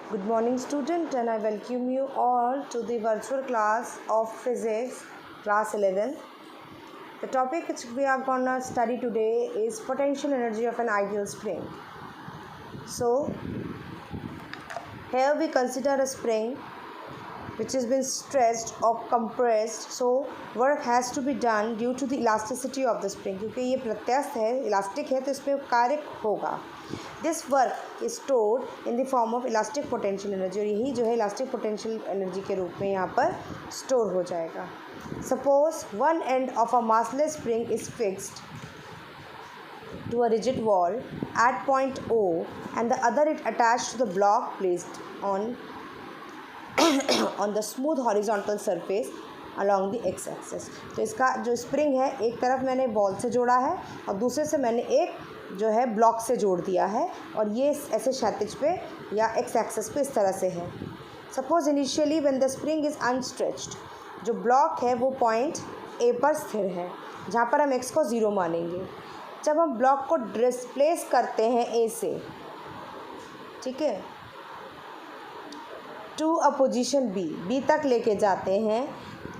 Good morning student, and I welcome you all to the virtual class of physics class 11. The topic which we are going to study today is potential energy of an ideal spring. So here we consider a spring which has been stretched or compressed, so work has to be done due to the elasticity of the spring. क्योंकि ये प्रत्यास्थ है, elastic है, तो इसमें कार्य होगा. This work is stored in the form of elastic potential energy, और यही जो है elastic potential energy के रूप में यहाँ पर store हो जाएगा. Suppose one end of a massless spring is fixed to a rigid wall at point O and the other is attached to the block placed on the smooth horizontal surface along the x axis. तो इसका जो spring है, एक तरफ मैंने ball से जोड़ा है और दूसरे से मैंने एक जो है ब्लॉक से जोड़ दिया है, और ये ऐसे क्षैतिज पे या एक्स एक्सिस पे इस तरह से है. Suppose initially when the spring is unstretched, जो ब्लॉक है वो पॉइंट ए पर स्थिर है, जहाँ पर हम एक्स को ज़ीरो मानेंगे. जब हम ब्लॉक को डिस्प्लेस करते हैं ए से, ठीक है, टू अ पोजीशन बी तक लेके जाते हैं,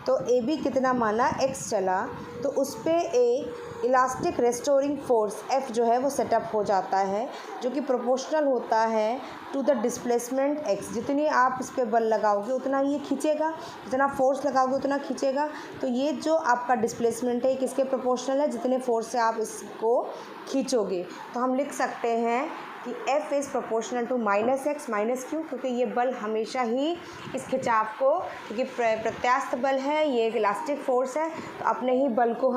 तो ए बी कितना माना, एक्स चला, तो उस पर ए इलास्टिक रेस्टोरिंग फोर्स एफ जो है वो सेटअप हो जाता है, जो कि प्रोपोर्शनल होता है टू द डिस्प्लेसमेंट एक्स. जितनी आप इस पर बल लगाओगे उतना ये खींचेगा, जितना फोर्स लगाओगे उतना खींचेगा. तो ये जो आपका डिस्प्लेसमेंट है ये किसके प्रोपोर्शनल है, जितने फोर्स से आप इसको खींचोगे. तो हम लिख सकते हैं कि F is proportional to minus x minus q, क्योंकि ये बल हमेशा ही इस खिंचाव को, क्योंकि प्रत्यास्थ बल है, ये एक इलास्टिक फोर्स है, तो अपने ही बल को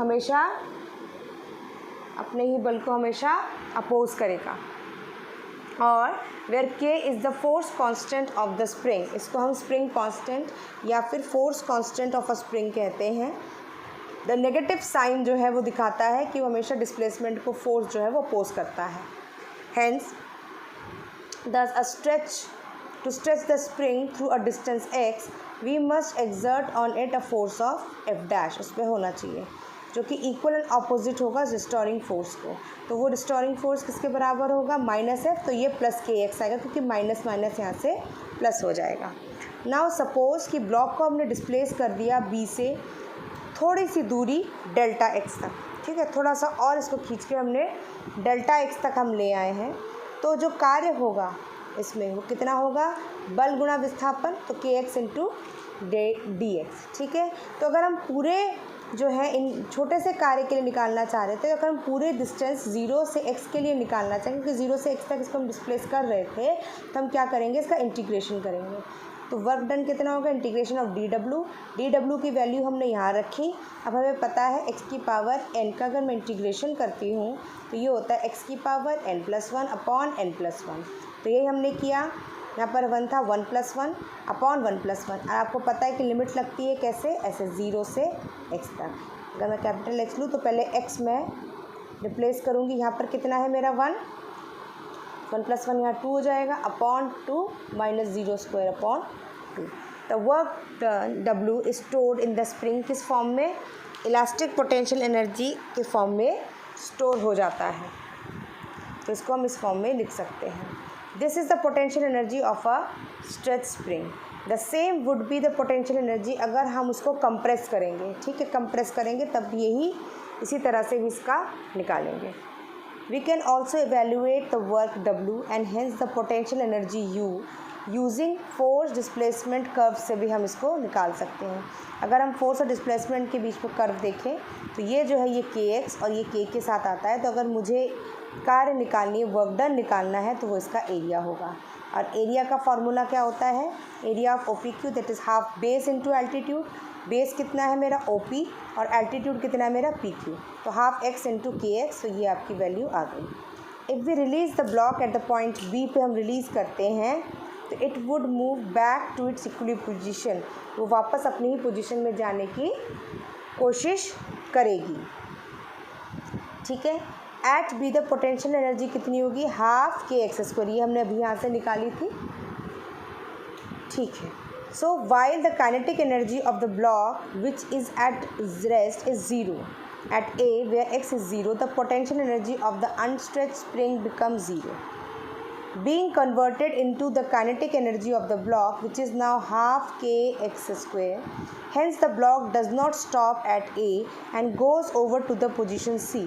हमेशा अपोज करेगा. और वेयर के is the force constant of the spring, इसको हम स्प्रिंग कांस्टेंट या फिर force constant of a spring कहते हैं. द नेगेटिव साइन जो है वो दिखाता है कि वो हमेशा डिस्प्लेसमेंट को फोर्स जो है वो अपोज करता है. Hence, thus to stretch the spring through a distance x, we must exert on it a force of F dash. उस पर होना चाहिए जो कि इक्वल एंड अपोजिट होगा रिस्टोरिंग फोर्स को. तो वो रिस्टोरिंग फोर्स किसके बराबर होगा, माइनस एफ, तो ये प्लस के एक्स आएगा, क्योंकि माइनस माइनस यहाँ से प्लस हो जाएगा. नाउ सपोज कि ब्लॉक को हमने डिस्प्लेस कर दिया बी से थोड़ी सी दूरी डेल्टा एक्स तक, ठीक है, थोड़ा सा और इसको खींच के हमने डेल्टा एक्स तक हम ले आए हैं. तो जो कार्य होगा इसमें वो कितना होगा, बल गुणा विस्थापन, तो के एक्स इंटू डी एक्स. ठीक है, तो अगर हम पूरे जो है इन छोटे से कार्य के लिए निकालना चाह रहे थे, अगर हम पूरे डिस्टेंस 0 से x के लिए निकालना चाहेंगे, क्योंकि 0 से x तक इसको हम डिस्प्लेस कर रहे थे, तो हम क्या करेंगे, इसका इंटीग्रेशन करेंगे. तो वर्क डन कितना होगा, इंटीग्रेशन ऑफ डी डब्ल्यू की वैल्यू हमने यहाँ रखी. अब हमें पता है x की पावर n का अगर मैं इंटीग्रेशन करती हूँ तो ये होता है x की पावर n+1 अपॉन n+1. तो यही हमने किया. यहाँ पर 1 था, 1+1 अपॉन 1+1. और आपको पता है कि लिमिट लगती है कैसे, ऐसे 0 से x तक. अगर मैं कैपिटल X लूँ तो पहले x मैं रिप्लेस करूँगी, यहाँ पर कितना है मेरा 1+1 यहाँ 2 हो जाएगा, upon 2 minus 0 square upon 2. The work W is stored in the spring, किस फॉर्म में, इलास्टिक पोटेंशियल एनर्जी के फॉर्म में स्टोर हो जाता है. तो इसको हम इस फॉर्म में लिख सकते हैं. This is the potential energy of a stretch spring. The same would be the potential energy अगर हम उसको कंप्रेस करेंगे. ठीक है, कंप्रेस करेंगे तब यही इसी तरह से भी इसका निकालेंगे. We can also evaluate the work W and hence the potential energy U using force displacement curve से भी हम इसको निकाल सकते हैं. अगर हम फोर्स और डिस्प्लेसमेंट के बीच में कर्व देखें तो ये जो है ये kx और ये k के साथ आता है. तो अगर मुझे कार्य निकालनी है, वर्क डन निकालना है, तो वो इसका एरिया होगा. और एरिया का फॉर्मूला क्या होता है, area of OPQ that is half base into altitude. Base कितना है मेरा OP और एल्टीट्यूड कितना है मेरा PQ, तो हाफ x इंटू KX. तो ये आपकी वैल्यू आ गई. If we release the block at the point B पे हम रिलीज़ करते हैं तो it would move back to its equilibrium position, वो वापस अपनी ही पोजीशन में जाने की कोशिश करेगी. ठीक है, at B the potential energy कितनी होगी, हाफ KX स्क्वायर, ये हमने अभी यहाँ से निकाली थी. ठीक है, so while the kinetic energy of the block which is at rest is 0 at A where x is 0, the potential energy of the unstretched spring becomes 0. being converted into the kinetic energy of the block, which is now half kx square. Hence the block does not stop at A and goes over to the position C.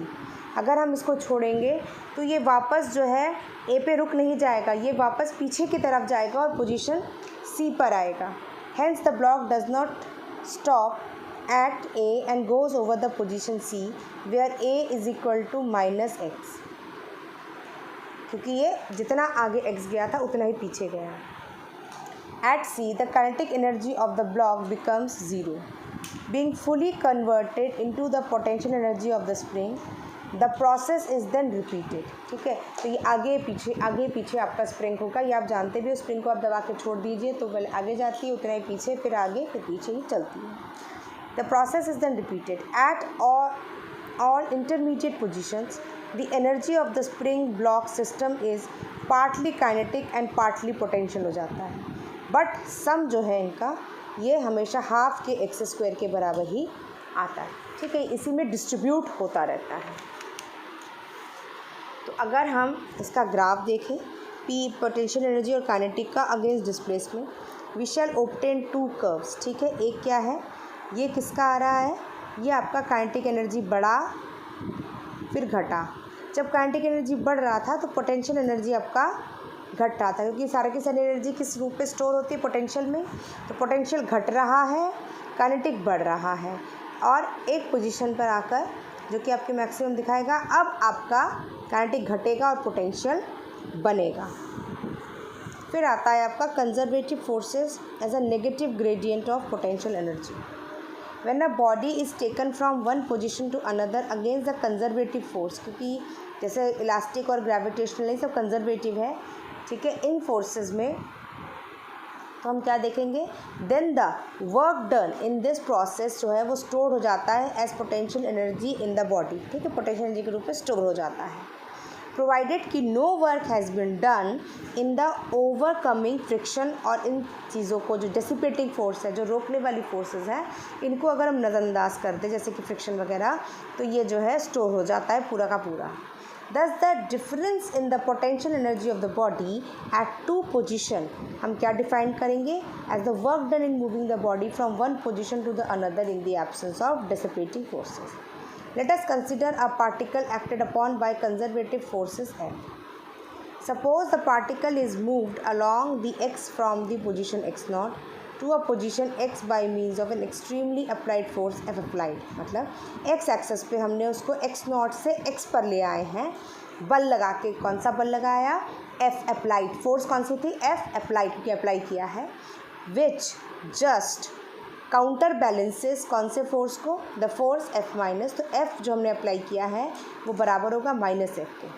अगर हम इसको छोड़ेंगे तो ये वापस जो है A पे रुक नहीं जाएगा, ये वापस पीछे की तरफ जाएगा और पोजीशन C पर आएगा. Hence the block does not stop at A and goes over the position C, where A is equal to -x. क्योंकि ये जितना आगे x गया था उतना ही पीछे गया. At C, the kinetic energy of the block becomes 0, being fully converted into the potential energy of the spring. The process is then repeated. ठीक है, तो ये आगे पीछे आपका स्प्रिंग होगा. ये आप जानते भी हो, स्प्रिंग को आप दबा के छोड़ दीजिए तो पहले आगे जाती है, उतना ही पीछे, फिर आगे, फिर पीछे ही चलती है. The process is then repeated. At all intermediate positions, the energy of the spring block system is partly kinetic and partly potential हो जाता है. बट सम जो है इनका ये हमेशा हाफ के एक्स स्क्वायर के बराबर ही आता है. ठीक है, इसी में डिस्ट्रीब्यूट होता रहता है. तो अगर हम इसका ग्राफ देखें, पी पोटेंशियल एनर्जी और काइनेटिक का against displacement, we shall obtain two curves. ठीक है, एक क्या है, ये किसका आ रहा है, ये आपका काइनेटिक एनर्जी बढ़ा फिर घटा. जब काइनेटिक एनर्जी बढ़ रहा था तो पोटेंशियल एनर्जी आपका घट रहा था, क्योंकि सारी की सारी एनर्जी किस रूप में स्टोर होती है, पोटेंशियल में. तो पोटेंशियल घट रहा है, काइनेटिक बढ़ रहा है, और एक पोजीशन पर आकर जो कि आपके मैक्सिमम दिखाएगा, अब आपका काइनेटिक घटेगा और पोटेंशियल बनेगा. फिर आता है आपका conservative forces as a negative gradient of potential energy. When a body is taken from one position to another against the conservative force, क्योंकि जैसे इलास्टिक और ग्रेविटेशनल ये सब कंजर्वेटिव है. ठीक है, इन फोर्सेस में तो हम क्या देखेंगे, then the work done in this process जो है वो स्टोर हो जाता है as potential energy in the body. ठीक है, पोटेंशियल एनर्जी के रूप में स्टोर हो जाता है, प्रोवाइडेड कि no work has been done in the overcoming friction. और इन चीज़ों को जो डिसिपेटिंग फोर्स है, जो रोकने वाली फोर्सेस हैं, इनको अगर हम नज़रअंदाज कर दें जैसे कि फ्रिक्शन वगैरह, तो ये जो है स्टोर हो जाता है पूरा का पूरा. Thus the difference in the potential energy of the body at two position हम क्या डिफाइन करेंगे, as the work done in moving the body from one position to the another in the absence of dissipating forces. Let us consider a particle acted upon by conservative forces F. Suppose the particle is moved along the x from the position x0 to a position x by means of an extremely applied force F applied. मतलब x access पे हमने उसको x0 से x पर ले आए हैं, बल लगा के. कौन सा बल लगाया, F applied. फोर्स कौन सी थी, F applied, क्योंकि अप्लाई किया है. which just काउंटर बैलेंसेस कौन से फोर्स को, द फोर्स F माइनस. तो F जो हमने अप्लाई किया है वो बराबर होगा -F के.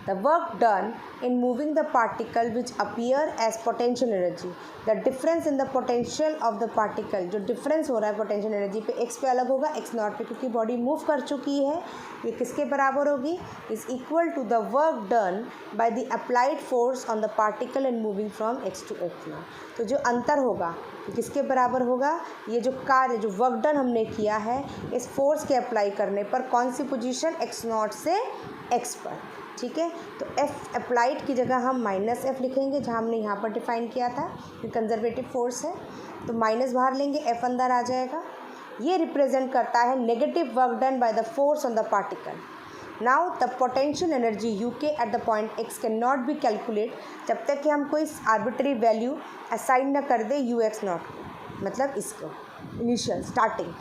The work done in moving the particle which appear as potential energy. The difference in the potential of the particle, जो डिफरेंस हो रहा है पोटेंशियल एनर्जी पे, x पे अलग होगा, x0 पे, क्योंकि बॉडी मूव कर चुकी है. ये किसके बराबर होगी, is equal to the work done by the applied force on the particle in moving from x to x0. तो जो अंतर होगा किसके बराबर होगा, ये जो कार्य, जो वर्क डन हमने किया है इस फोर्स के अप्लाई करने पर, कौन सी पोजीशन, x0 से x पर. ठीक है, तो F अप्लाइड की जगह हम -F लिखेंगे, जहाँ हमने यहाँ पर डिफाइन किया था कि कंजर्वेटिव फोर्स है, तो माइनस बाहर लेंगे, F अंदर आ जाएगा. ये रिप्रेजेंट करता है negative work done by the force on the particle. Now the potential energy UK eight the point x can not be calculate, जब तक कि हम कोई आर्बिट्री वैल्यू असाइन न कर दे UX0, मतलब इसको इनिशियल स्टार्टिंग.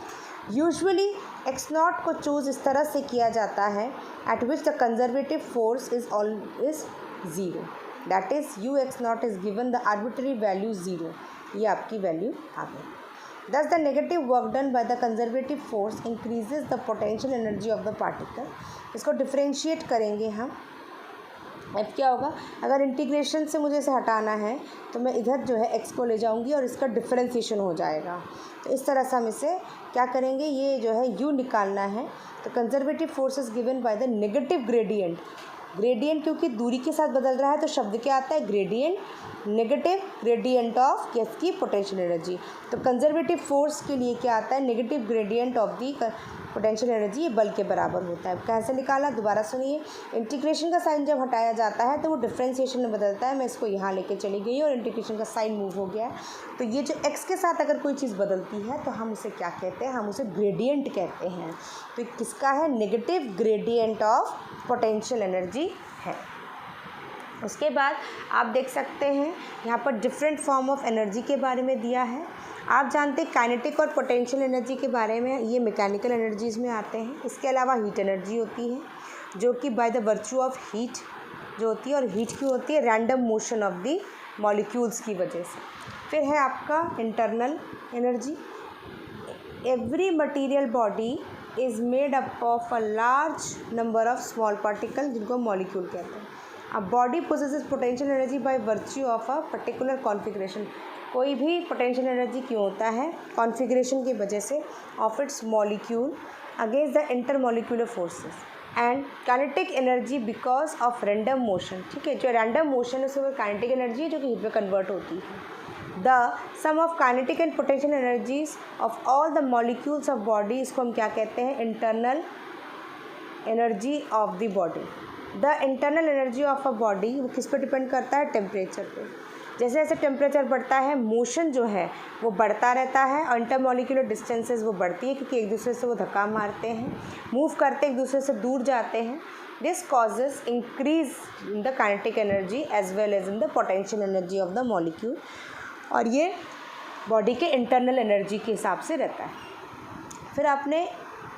यूजुअली x0 को चूज़ इस तरह से किया जाता है eight which the conservative force is 0. That is UX0 is given the arbitrary value 0. ये आपकी वैल्यू आ गई. Thus the negative work done by the conservative force increases the potential energy of the particle. इसको differentiate करेंगे हम. अब क्या होगा, अगर इंटीग्रेशन से मुझे इसे हटाना है तो मैं इधर जो है x को ले जाऊंगी और इसका डिफ्रेंशिएशन हो जाएगा. तो इस तरह से हम इसे क्या करेंगे, ये जो है u निकालना है. तो conservative force is given by the negative gradient. Gradient क्योंकि दूरी के साथ बदल रहा है तो शब्द क्या आता है, ग्रेडियंट, नेगेटिव ग्रेडियंट ऑफ किसकी, पोटेंशियल एनर्जी. तो कंजर्वेटिव फोर्स के लिए क्या आता है, negative gradient of the potential energy ये बल के बराबर होता है। कैसे निकाला, दोबारा सुनिए। इंटीग्रेशन का साइन जब हटाया जाता है तो वो डिफ्रेंशिएशन में बदलता है। मैं इसको यहाँ लेके चली गई और इंटीग्रेशन का साइन मूव हो गया है। तो ये जो एक्स के साथ अगर कोई चीज़ बदलती है तो हम उसे क्या कहते हैं, हम उसे ग्रेडियंट कहते हैं। तो किसका है, negative gradient of potential energy है। उसके बाद आप देख सकते हैं यहाँ पर डिफरेंट फॉर्म ऑफ एनर्जी के बारे में दिया है। आप जानते हैं काइनेटिक और पोटेंशियल एनर्जी के बारे में, ये मैकेनिकल एनर्जीज़ में आते हैं। इसके अलावा हीट एनर्जी होती है जो कि by the virtue of heat जो होती है, और हीट क्यों होती है, random motion of the molecules की वजह से। फिर है आपका internal energy. Every material body is made up of a large number of small particle जिनको मॉलिक्यूल कहते हैं। A body possesses potential energy by virtue of a particular configuration। कोई भी पोटेंशियल एनर्जी क्यों होता है, कॉन्फ़िगरेशन की वजह से of its molecule against the intermolecular forces. And kinetic energy because of random motion. ठीक है, जो रैंडम मोशन है उसमें काइनेटिक एनर्जी है जो कि हीट में कन्वर्ट होती है। The sum of kinetic and potential energies of all the molecules of body, इसको हम क्या कहते हैं, internal energy of the body. The internal energy of a body वो किस पे डिपेंड करता है, टेम्परेचर पे। जैसे जैसे टेम्परेचर बढ़ता है मोशन जो है वो बढ़ता रहता है और इंटरमॉलिक्यूलर डिस्टेंसेस वो बढ़ती है क्योंकि एक दूसरे से वो धक्का मारते हैं, मूव करते एक दूसरे से दूर जाते हैं। This causes increase in the kinetic energy as well as in the potential energy of the molecule, और ये बॉडी के इंटरनल एनर्जी के हिसाब से रहता है। फिर आपने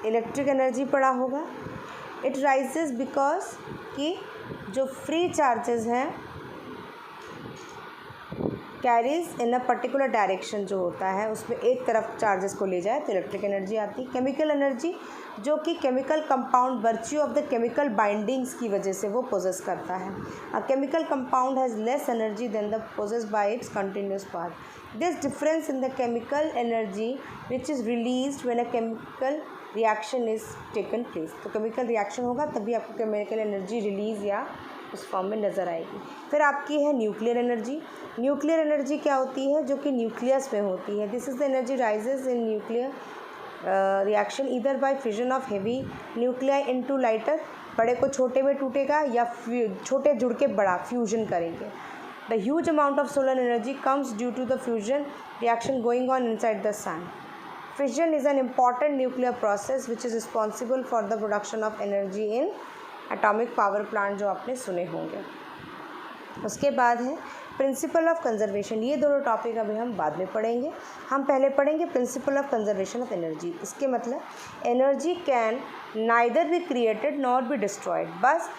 इलेक्ट्रिक एनर्जी पढ़ा होगा। इट राइजेज बिकॉज कि जो फ्री चार्जेस हैं carries in a particular direction जो होता है उसमें एक तरफ चार्जेस को ले जाए तो इलेक्ट्रिक एनर्जी आती है। केमिकल एनर्जी जो कि chemical compound virtue of the chemical bindings की वजह से वो पोजेस करता है। A chemical compound has less energy than the possess by its continuous part. This difference in the chemical energy which is released when a chemical reaction is taken place. तो chemical reaction होगा तभी आपको chemical energy release या उस form में नज़र आएगी। फिर आपकी है न्यूक्लियर एनर्जी। न्यूक्लियर एनर्जी क्या होती है, जो कि न्यूक्लियस में होती है। This is the energy rises in nuclear reaction either by fusion of heavy nuclei into lighter. बड़े को छोटे में टूटेगा या छोटे जुड़ के बड़ा फ्यूजन करेंगे। The huge amount of solar energy comes due to the fusion reaction going on inside the sun. Fission is an important nuclear process which is responsible for the production of energy in atomic power plant जो आपने सुने होंगे। उसके बाद है principle of conservation. ये दोनों topic अभी हम बाद में पढ़ेंगे। हम पहले पढ़ेंगे principle of conservation of energy. इसके मतलब energy can neither be created nor be destroyed, बस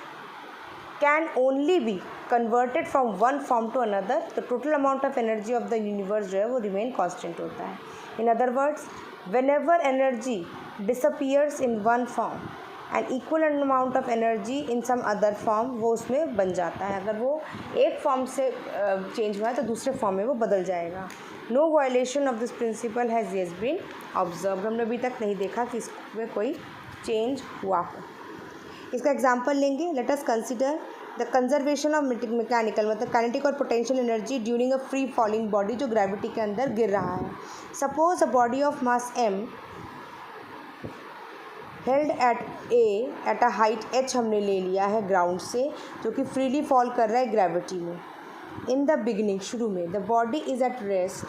can only be converted from one form to another। तो total amount of energy of the universe जो है वो रिमेन कांस्टेंट होता है। In other words, whenever energy disappears in one form and equal amount of energy in some other form, वो उसमें बन जाता है। अगर वो एक फॉर्म से चेंज हुआ है तो दूसरे फॉर्म में वो बदल जाएगा। No violation of this principle has yet been observe. हमने अभी तक नहीं देखा कि इसमें कोई चेंज हुआ हो। इसका एग्जाम्पल लेंगे। Let us consider the conservation of mechanical मतलब काइनेटिक और potential energy during a free falling body जो ग्रेविटी के अंदर गिर रहा है। Suppose a body of mass m held at a height h हमने ले लिया है ग्राउंड से, जो कि फ्रीली फॉल कर रहा है ग्रेविटी में। इन द बिगनिंग, शुरू में, the body is at rest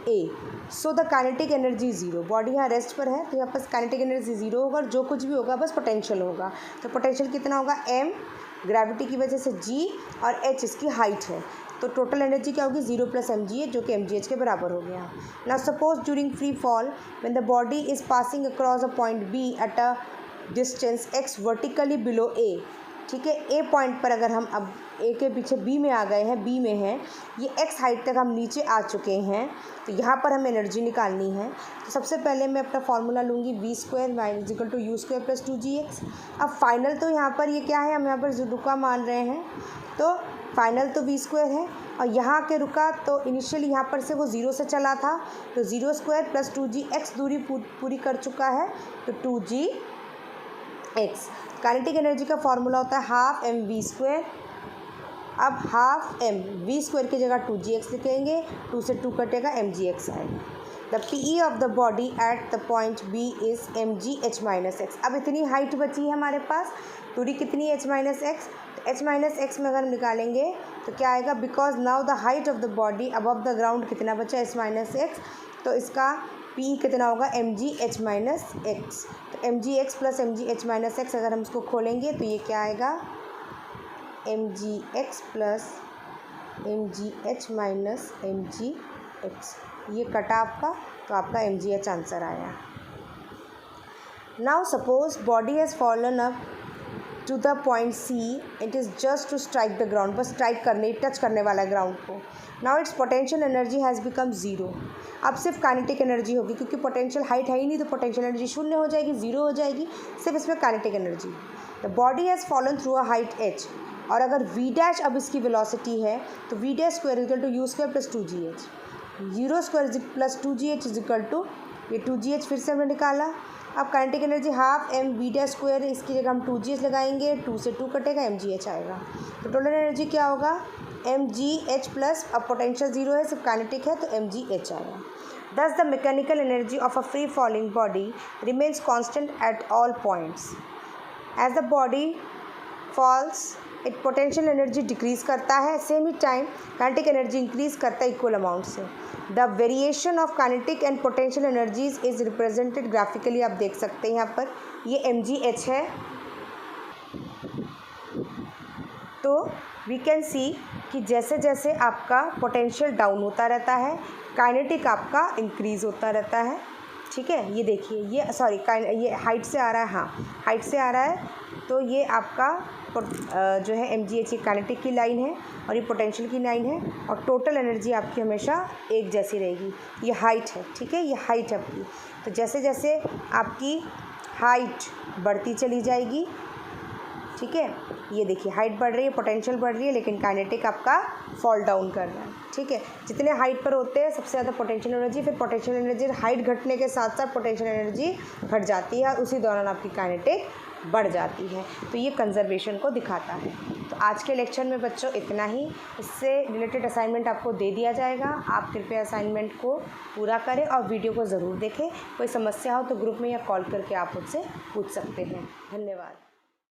a, so the kinetic energy zero. Body यहाँ रेस्ट पर है तो यहाँ पर काइनेटिक एनर्जी ज़ीरो होगा और जो कुछ भी होगा बस पोटेंशियल होगा। तो पोटेंशियल कितना होगा, m ग्रेविटी की वजह से g और h इसकी हाइट है। तो टोटल एनर्जी क्या होगी, 0 + mgh जो कि mgh के बराबर हो गया। Now suppose during free fall when the body is passing across a point b at a distance x vertically below a। ठीक है, ए पॉइंट पर अगर हम अब ए के पीछे बी में आ गए हैं, बी में हैं, ये एक्स हाइट तक हम नीचे आ चुके हैं, तो यहाँ पर हमें एनर्जी निकालनी है। तो सबसे पहले मैं अपना फार्मूला लूँगी v² - u² + 2gx। अब फाइनल तो यहाँ पर ये क्या है, हम यहाँ पर रुका मान रहे हैं, तो फाइनल तो v² है और यहाँ के रुका तो इनिशियली यहाँ पर से वो 0 से चला था, तो 0² + 2gx दूरी पूरी कर चुका है, तो 2gx। काइनेटिक एनर्जी का फॉर्मूला होता है ½ mv²। अब ½ m v² की जगह 2gx लिखेंगे, 2 से 2 कटेगा, mgx आएगा। The PE of the body at the point B is mgh minus x. अब इतनी हाइट बची है हमारे पास, दूरी कितनी है h माइनस एक्स, तो h माइनस एक्स में अगर हम निकालेंगे तो क्या आएगा, because now the height of the body above the ground कितना बचा, h माइनस एक्स, तो इसका P कितना होगा mgh माइनस एक्स। तो mgx plus mgh minus x अगर हम इसको खोलेंगे तो ये क्या आएगा, mgx plus mgh minus mgx, ये कटा आपका, तो आपका mgh आंसर आया। Now suppose body has fallen up to the point C, it is just to strike the ground, बस स्ट्राइक करने, टच करने वाला ग्राउंड को। Now its potential energy has become zero. अब सिर्फ काइनेटिक एनर्जी होगी, क्योंकि पोटेंशियल हाइट है ही नहीं, तो पोटेंशियल एनर्जी शून्य हो जाएगी, ज़ीरो हो जाएगी, सिर्फ इसमें kinetic energy. The body has fallen through a height h, और अगर v डैश अब इसकी वेलोसिटी है तो v dash square equal to u square plus 2gh, zero square plus 2gh is equal to, ये 2gh फिर से हमने निकाला। अब kinetic energy half M V dash square, इसकी जगह हम 2gh लगाएंगे, 2 से 2 कटेगा, mgh आएगा। तो टोटल एनर्जी क्या होगा, mgh प्लस, अब पोटेंशियल जीरो है, सिर्फ काइनेटिक है, तो mgh आएगा। Thus the mechanical energy of a free falling body remains constant at all points. As the body falls, it potential energy decrease करता है, सेम ही टाइम kinetic energy increase करता है equal amount से। The variation of kinetic and potential energies is represented graphically, आप देख सकते हैं यहाँ पर, ये mgh है, तो वी कैन सी कि जैसे जैसे आपका पोटेंशियल डाउन होता रहता है, काइनेटिक आपका इंक्रीज़ होता रहता है। ठीक है, ये देखिए, ये सॉरी ये हाइट से आ रहा है, हाँ हाइट से आ रहा है, तो ये आपका जो है mgh काइनेटिक की लाइन है और ये पोटेंशियल की लाइन है, और टोटल एनर्जी आपकी हमेशा एक जैसी रहेगी। ये हाइट है, ठीक है, ये हाइट है आपकी, तो जैसे जैसे आपकी हाइट बढ़ती चली जाएगी, ठीक है, ये देखिए हाइट बढ़ रही है, पोटेंशियल बढ़ रही है, लेकिन काइनेटिक आपका फॉल डाउन कर रहा है। ठीक है, जितने हाइट पर होते हैं सबसे ज़्यादा पोटेंशियल एनर्जी, फिर पोटेंशियल एनर्जी हाइट घटने के साथ साथ पोटेंशियल एनर्जी घट जाती है, उसी दौरान आपकी काइनेटिक बढ़ जाती है। तो ये कंजर्वेशन को दिखाता है। तो आज के लेक्चर में बच्चों इतना ही, इससे रिलेटेड असाइनमेंट आपको दे दिया जाएगा, आप कृपया असाइनमेंट को पूरा करें और वीडियो को ज़रूर देखें। कोई समस्या हो तो ग्रुप में या कॉल करके आप मुझसे पूछ सकते हैं। धन्यवाद।